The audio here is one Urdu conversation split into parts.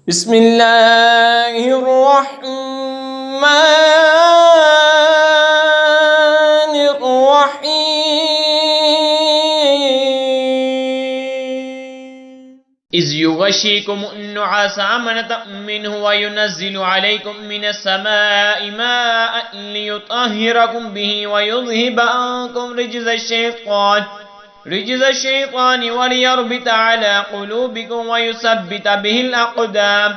بسم اللہ الرحمن الرحیم اذ یغشیکم النعاس امنة منه وینزل علیکم من السماء ماء لیطہرکم به ویذہب عنکم رجز الشیطان ولیربط علی قلوبکم ویثبت به الاقدام۔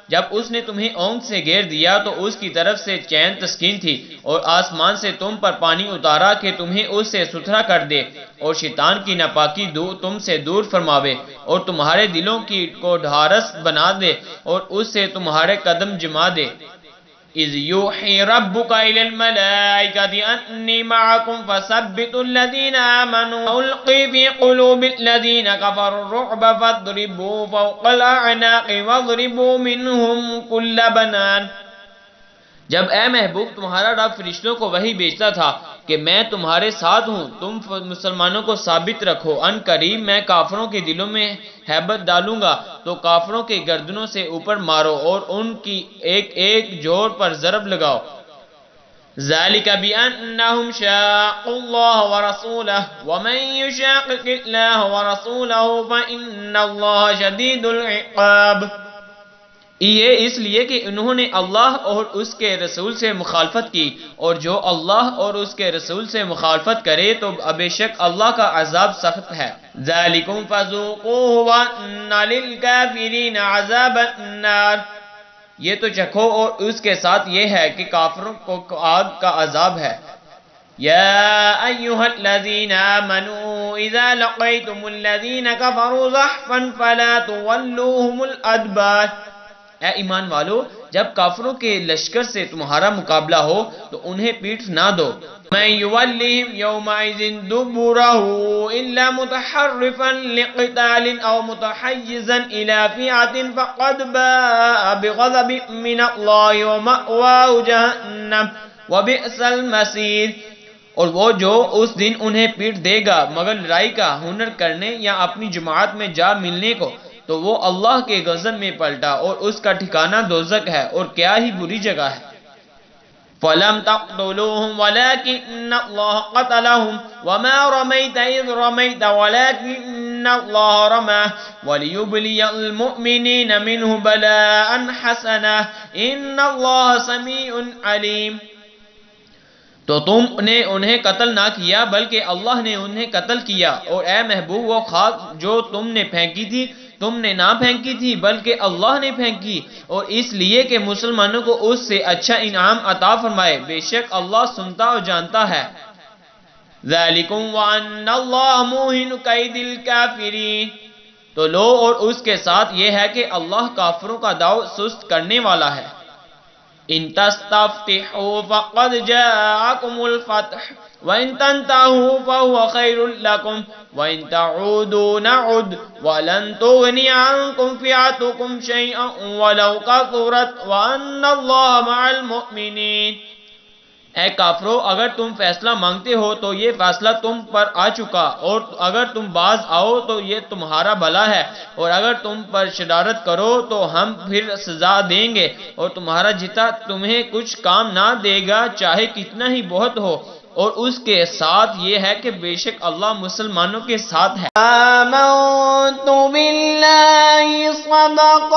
جب اس نے تمہیں اونگ سے گھیر دیا تو اس کی طرف سے چین تسکین تھی، اور آسمان سے تم پر پانی اتارا کہ تمہیں اس سے ستھرا کر دے اور شیطان کی ناپاکی تم سے دور فرماوے، اور تمہارے دلوں کو ڈھارس بنا دے اور اس سے تمہارے قدم جما دے۔ اذ یوحی ربک الی الملائکۃ انی معکم فثبتوا الذین آمنوا والقی فی قلوب الذین کفروا الرعب فاضربوا فوق الاعناق واضربوا منہم کل بنان۔ جب اے محبوب تمہارا رب فرشتوں کو وحی بھیجتا تھا کہ میں تمہارے ساتھ ہوں، تم مسلمانوں کو ثابت رکھو، ان قریب میں کافروں کے دلوں میں ہیبت ڈالوں گا، تو کافروں کے گردنوں سے اوپر مارو اور ان کی ایک ایک جوڑ پر ضرب لگاؤ۔ ذالک بأنہم شاقوا اللہ ورسولہ ومن یشاقق اللہ ورسولہ فإن اللہ شدید العقاب۔ یہ اس لیے کہ انہوں نے اللہ اور اس کے رسول سے مخالفت کی، اور جو اللہ اور اس کے رسول سے مخالفت کرے تو بے شک اللہ کا عذاب سخت ہے۔ ذالکم فذوقوہ وان للکافرین عذاب النار۔ یہ تو چکھو اور اس کے ساتھ یہ ہے کہ کافروں کو آگ کا عذاب ہے۔ یا ایہا الذین آمنوا اذا لقیتم الذین کفروا زحفا فلا تولوہم الادبار۔ اے ایمان والو، جب کافروں کے لشکر سے تمہارا مقابلہ ہو تو انہیں پیٹھ نہ دو۔ من یولہم یومئذ دبرہ الا متحرفا لقتال او متحیزا الى فئۃ فقد باء بغضب من اللہ ومأواہ جہنم وبئس المصیر۔ اور وہ جو اس دن انہیں پیٹ دے گا مگر لڑائی کا ہنر کرنے یا اپنی جماعت میں جا ملنے کو، تو وہ اللہ کے غضب میں پلٹا اور اس کا ٹھکانہ دوزخ ہے، اور کیا ہی بری جگہ ہے۔ فَلَمْ تَقْتُلُوهُمْ وَلَكِنَّ اللَّهَ قَتَلَهُمْ وَمَا رَمَيْتَ إِذْ رَمَيْتَ وَلَكِنَّ اللَّهَ رَمَى وَلِيُبْلِيَ الْمُؤْمِنِينَ مِنْهُ بَلَاءً حَسَنًا إِنَّ اللَّهَ سَمِيعٌ عَلِيمٌ۔ تو تم نے انہیں قتل نہ کیا بلکہ اللہ نے انہیں قتل کیا، اور اے محبوب وہ خاک جو تم نے پھینکی تھی تم نے نہ پھینکی تھی بلکہ اللہ نے پھینکی، اور اس لیے کہ مسلمانوں کو اس سے اچھا انعام عطا فرمائے، بے شک اللہ سنتا اور جانتا ہے۔ ذالکم وان اللہ موہن کید الکافرین۔ تو لو اور اس کے ساتھ یہ ہے کہ اللہ کافروں کا داؤ سست کرنے والا ہے۔ ان تستفتحوا فقد جاءکم الفتح وَإِن تَنْتَهُوا فَهُوَ خَيْرٌ لَكُمْ وَإِن تَعُودُوا نَعُدْ وَلَن تُغْنِيَ عَنْكُمْ فِئَتُكُمْ شَيْئًا وَلَوْ كَثُرَتْ وَأَنَّ اللَّهَ مَعَ الْمُؤْمِنِينَ۔ اے کافرو، اگر تم فیصلہ مانگتے ہو تو یہ فیصلہ تم پر آ چکا، اور اگر تم باز آؤ تو یہ تمہارا بھلا ہے، اور اگر تم پر شرارت کرو تو ہم پھر سزا دیں گے، اور تمہارا جتا تمہیں کچھ کام نہ دے گا چاہے کتنا ہی بہت ہو، اور اس کے ساتھ یہ ہے کہ بے شک اللہ مسلمانوں کے ساتھ ہے۔ آمنت باللہ صدق